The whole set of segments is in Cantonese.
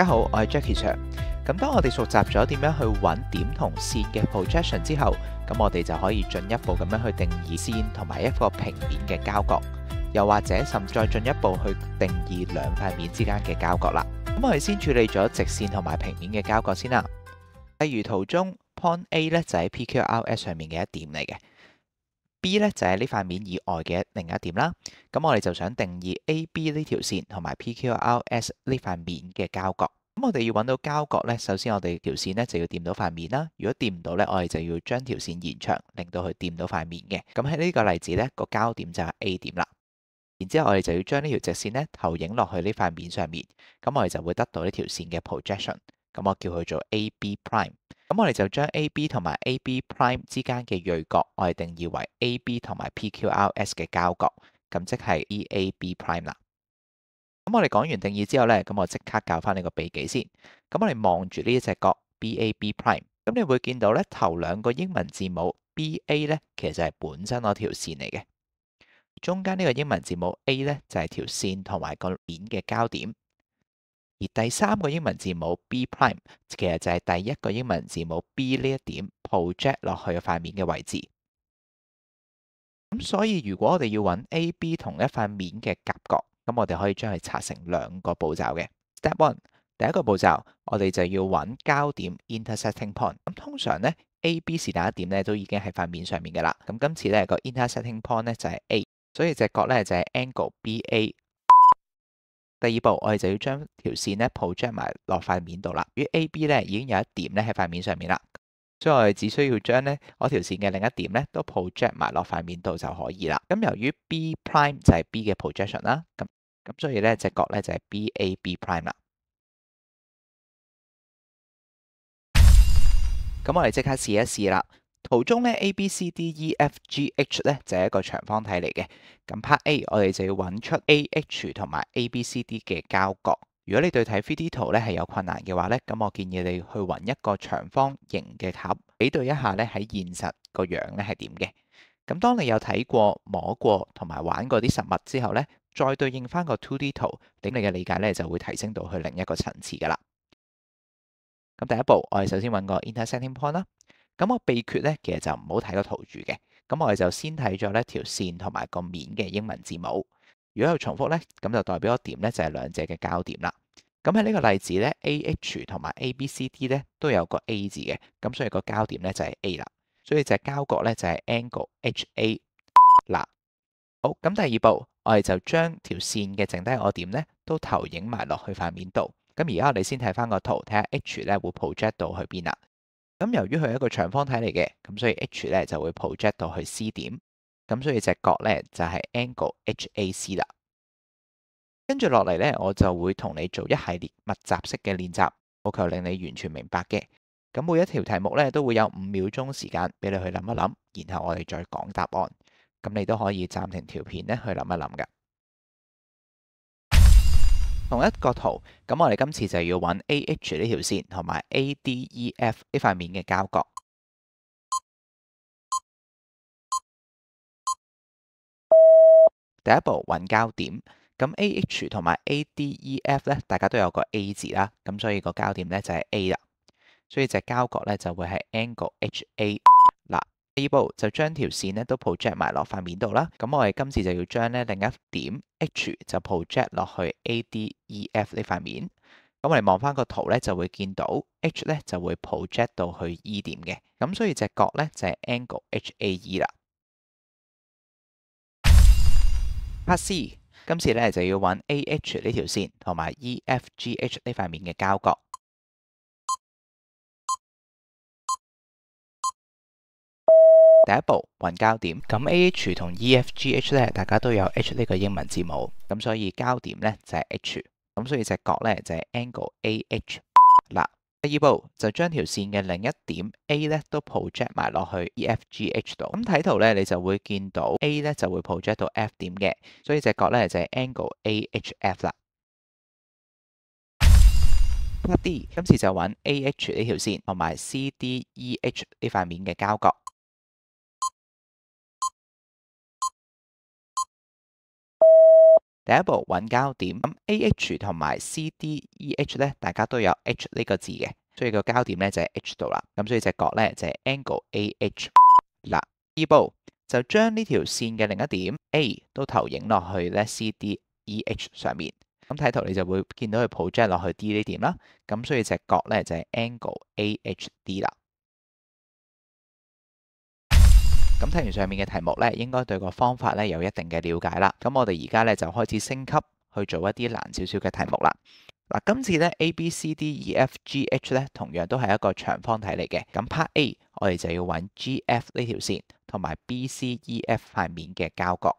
家好，我係 Jackie Sir。咁當我哋熟習咗點樣去揾點同線嘅 projection 之後，咁我哋就可以進一步咁樣去定義線同埋一個平面嘅交角，又或者甚至再進一步去定義兩塊面之間嘅交角啦。咁我哋先處理咗直線同埋平面嘅交角先啦。例如圖中 point A 咧就喺 PQRS 上面嘅一點嚟嘅。B 咧就係呢塊面以外嘅另一點啦，咁我哋就想定義 AB 呢條線同埋 PQRS 呢塊面嘅交角。咁我哋要揾到交角咧，首先我哋條線咧就要掂到塊面啦。如果掂唔到咧，我哋就要將條線延長，令到佢掂到塊面嘅。咁喺呢個例子咧，個交點就係 A 點啦。然之後我哋就要將呢條直線咧投影落去呢塊面上面，咁我哋就會得到呢條線嘅 projection。咁我叫佢做 AB prime。咁我哋就將 AB 同埋 AB prime 之間嘅銳角，我哋定義為 AB 同埋 PQRS 嘅交角，咁即係 EAB prime 啦。咁我哋講完定義之後咧，咁我即刻教翻你個秘技先。咁我哋望住呢一隻角 BAB prime，咁你會見到咧頭兩個英文字母 BA 咧，其實係本身嗰條線嚟嘅。中間呢個英文字母 A 咧就係條線同埋個面嘅交點。而第三個英文字母 B prime 其實就係第一個英文字母 B 呢一點 project 落去塊面嘅位置。咁所以如果我哋要揾 AB 同一塊面嘅夾角，咁我哋可以將佢拆成兩個步驟嘅。Step 1，第一個步驟，我哋就要揾交點 intersecting point。咁通常咧 AB 是但一點咧都已經喺塊面上面嘅啦。咁今次咧個 intersecting point 咧就係 A，所以隻角咧就係 angle BA。第二步，我哋就要將條線咧 project 埋落塊面度啦。於 AB 咧已經有一點咧喺塊面上面啦，所以我哋只需要將咧嗰條線嘅另一點咧都 project 埋落塊面度就可以啦。咁由於 B prime 就係 B 嘅 projection 啦，咁所以咧隻角咧就係 BAB prime 啦。咁我哋即刻試一試啦。圖中咧 ABCDEFGH 咧就係一個長方體嚟嘅。咁 Part A 我哋就要揾出 AH 同埋 ABCD 嘅交角。如果你對睇 3D 圖咧係有困難嘅話咧，咁我建議你去揾一個長方形嘅盒，比對一下咧喺現實個樣咧係點嘅。咁當你有睇過、摸過同埋玩過啲實物之後咧，再對應翻個 2D 圖，咁你嘅理解咧就會提升到去另一個層次噶啦。咁第一步，我哋首先揾個 intersecting point 啦。咁個秘訣咧，其實就唔好睇個圖住嘅。咁我哋就先睇咗呢條線同埋個面嘅英文字母。如果有重複咧，咁就代表個點咧就係兩者嘅交點啦。咁喺呢個例子咧，AH 同埋 ABCD 咧都有個 A 字嘅，咁所以個交點咧就係 A 啦。所以隻交角咧就係 angle HA 嗱。好，咁第二步，我哋就將條線嘅剩低個點咧都投影埋落去塊面度。咁而家我哋先睇翻個圖，睇下 H 咧會 project 到去邊啦。咁由於佢係一個長方體嚟嘅，咁所以 H 咧就會 project 到去 C 點，咁所以隻角咧就係 angle HAC 啦。跟住落嚟咧，我就會同你做一系列密集式嘅練習，務求令你完全明白嘅。咁每一條題目咧都會有5秒鐘時間俾你去諗一諗，然後我哋再講答案。咁你都可以暫停條片咧去諗一諗㗎。同一個圖，咁我哋今次就要揾 AH 呢條線同埋 ADEF 呢塊面嘅交角。第一步揾交點，咁 AH 同埋 ADEF 咧，大家都有個 A 字啦，咁所以個交點咧就係 A 啦，所以隻交角咧就會係 angle HA 嗱。第二步就將條線咧都 project 埋落塊面度啦。咁我哋今次就要將咧另一點 H 就 project 落去 ADEF 呢塊面。咁我哋望翻個圖咧就會見到 H 咧就會 project 到去 E 點嘅。咁所以隻角咧就係 angle HAE 啦。Part C 今次咧就要揾 AH 呢條線同埋 EFGH 呢塊面嘅交角。第一步揾交點，咁 AH 同 EFGH 咧，大家都有 H 呢個英文字母，咁所以交點咧就係 H，咁所以隻角咧就係 angle AH 嗱。第二步就將條線嘅另一點 A 咧都 project 埋落去 EFGH 度，咁睇圖咧你就會見到 A 咧就會 project 到 F 點嘅，所以隻角咧就係 angle AHF 啦。Part D 今次就揾 AH 呢條線同埋 CDEH 呢塊面嘅交角。第第一步揾交點，咁 AH 同埋 CDEH 咧，大家都有 H 呢個字嘅，所以個交點咧就喺 H 度啦。咁所以隻角咧就係 angle AH 啦。第二步就將呢條線嘅另一點 A 都投影落去咧 CDEH 上面。咁睇圖你就會見到佢 project 落去 D 呢點啦。咁所以隻角咧就係 angle AHD 啦。咁睇完上面嘅題目咧，應該對個方法咧有一定嘅了解啦。咁我哋而家咧就開始升級去做一啲難少少嘅題目啦。嗱，今次咧 ABCDEFGH 咧同樣都係一個長方體嚟嘅。咁 Part A 我哋就要揾 GF 呢條線同埋 BCEF 塊面嘅交角。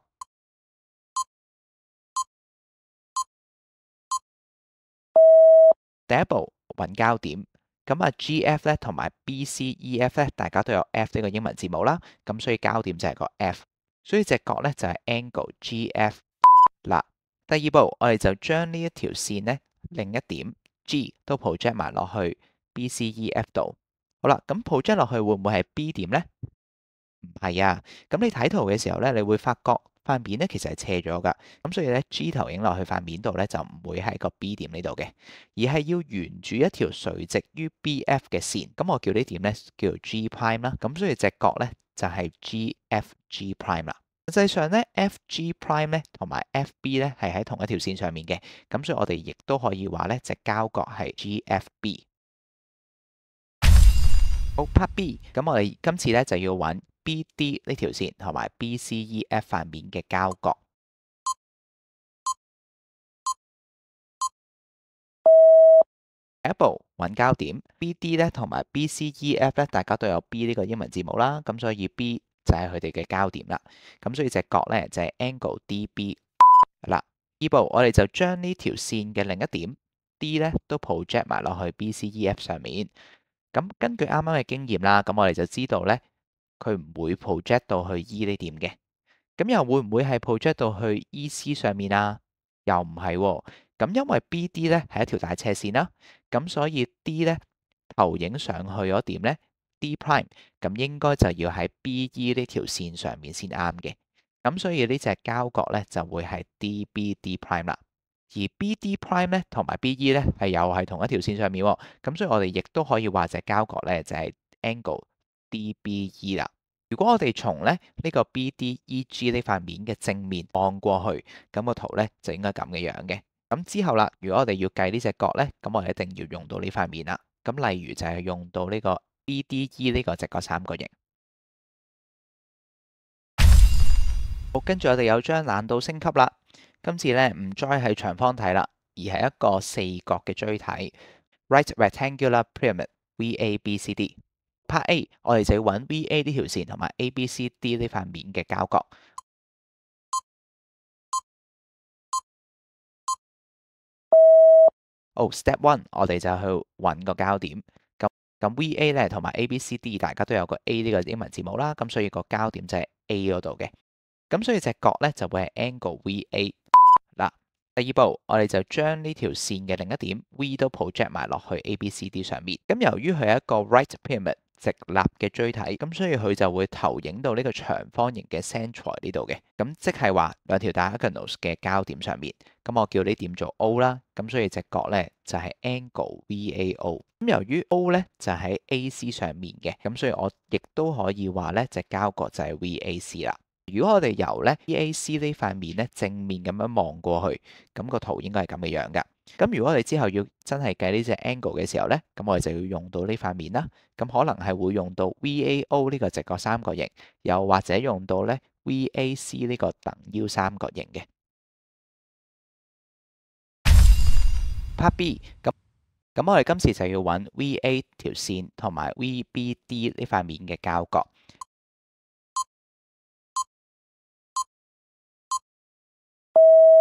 第一步揾交點。咁啊 GF 咧同埋 BCEF 咧，大家都有 F 呢個英文字母啦，咁所以交點就係個 F，所以隻角咧就係 angle GF 嗱。第二步我哋就將呢一條線咧另一點 G 都 project 埋落去 BCEF 度。好啦，咁 project 落去會唔會係 B 點咧？唔係啊，咁你睇圖嘅時候咧，你會發覺塊面咧其實係斜咗噶，咁所以咧 G 投影落去塊面度咧就唔會喺個 B 點呢度嘅，而係要沿住一條垂直於 BF 嘅線，咁我叫呢點咧叫做 G prime 啦，咁所以隻角咧就係 GFG prime 啦。實際上咧 FG prime 咧同埋 FB 咧係喺同一條線上面嘅，咁所以我哋亦都可以話咧隻交角係 GFB。好 Part B，咁我哋今次咧就要揾BD 呢條線同埋 BCEF 塊面嘅交角。第一步揾交點 ，BD 咧同埋 BCEF 咧，大家都有 B 呢個英文字母啦，咁所以 B 就係佢哋嘅交點啦。咁所以隻角咧就係 angle DB 嗱。二步我哋就將呢條線嘅另一點 D 咧都 project 埋落去 BCEF 上面。咁根據啱啱嘅經驗啦，咁我哋就知道咧。佢唔會 project 到去 E 呢點嘅，咁又會唔會係 project 到去 EC 上面啊？又唔係喎，咁因為 BD 咧係一條大斜線啦，咁所以 D 咧投影上去嗰點咧 D prime，咁應該就要喺 BE 呢條線上面先啱嘅，咁所以呢隻交角咧就會係 DBD prime 啦，而 BD prime 咧同埋 BE 咧係又係同一條線上面喎，咁所以我哋亦都可以話隻交角咧就係 angle DBE 啦。如果我哋從咧呢個 BDEG 呢塊面嘅正面望過去，咁個圖咧就應該咁嘅樣嘅。咁之後啦，如果我哋要計呢隻角咧，咁我哋一定要用到呢塊面啦。咁例如就係用到呢個 BDE 呢個直角三角形。好，跟住我哋有將難度升級啦。今次咧唔再係長方體啦，而係一個四角嘅錐體 ，Right Rectangular Pyramid VABCD。Part A 我哋就要揾 VA 呢條線同埋 ABCD 呢塊面嘅交角。Step 1我哋就去揾個交點。咁 VA 咧同埋 ABCD 大家都有個 A 呢個英文字母啦，咁所以個交點就係 A 嗰度嘅。咁所以隻角咧就會係 angle VA 嗱。第二步我哋就將呢條線嘅另一點 V 都 project 埋落去 ABCD 上面。咁由於佢係一個 right pyramid 直立嘅錐體，咁所以佢就會投影到呢個長方形嘅 centroid 呢度嘅，咁即係話兩條 diagonals 嘅交點上面，咁我叫呢點做 O 啦，咁所以隻角咧就係 angle VAO。咁由於 O 咧就喺 AC 上面嘅，咁所以我亦都可以話咧隻交角就係 VAC 啦。如果我哋由咧 VAC 呢塊面咧正面咁樣望過去，咁個圖應該係咁嘅樣噶。咁如果我哋之後要真係計呢隻 angle 嘅時候咧，咁我哋就要用到呢塊面啦。咁可能係會用到 VAO 呢個直角三角形，又或者用到咧 VAC 呢個等腰三角形嘅。Part B 咁我哋今次就要揾 VA 條線同埋 VBD 呢塊面嘅交角。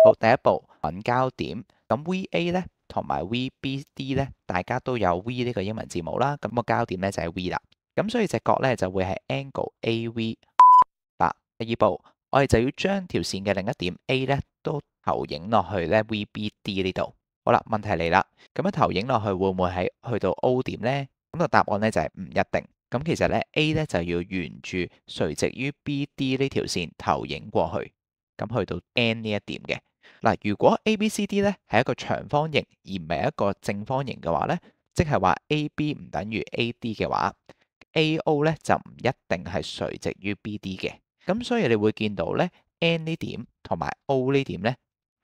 好，第一步揾交點，咁 VA 咧同埋 VBD 咧，大家都有 V 呢個英文字母啦，咁個交點咧就係 V 啦，咁所以隻角咧就會係 angle AV 嗱。第二步，我哋就要將條線嘅另一點 A 咧都投影落去咧 VBD 呢度。好啦，問題嚟啦，咁樣投影落去會唔會喺去到 O 點咧？咁個答案咧就係唔一定。咁其實咧 A 咧就要沿住垂直於 BD 呢條線投影過去，咁去到 N 呢一點嘅。嗱，如果 ABCD 咧係一個長方形而唔係一個正方形嘅話咧，即係話 AB 唔等於 AD 嘅話，AO 咧就唔一定係垂直於 BD 嘅。咁所以你會見到咧 N 呢點同埋 O 呢點咧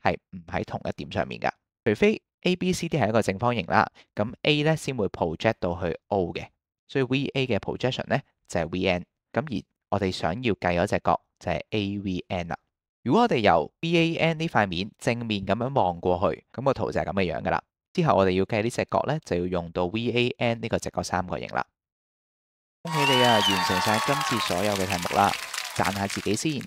係唔喺同一點上面㗎，除非 ABCD 係一個正方形啦，咁 A 咧先會 project 到去 O 嘅，所以 VA 嘅 projection 咧就係 VN。咁而我哋想要計嗰隻角就係 AVN 啦。如果我哋由 VAN 呢塊面正面咁樣望過去，咁個圖就係咁嘅樣㗎啦。之後我哋要計呢隻角咧，就要用到 VAN 呢個直角三角形啦。恭喜你啊，完成晒今次所有嘅題目啦，讚下自己先。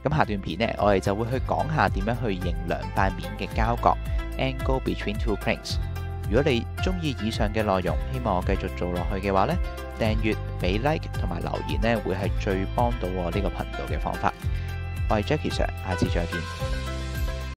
咁下段片呢，我哋就會去講下點樣去認兩塊面嘅交角 （angle between two planes）。如果你中意以上嘅內容，希望我繼續做落去嘅話呢，訂閱、俾 like 同埋留言呢，會係最幫到我呢個頻道嘅方法。我係 Jackie Sir，下次再見。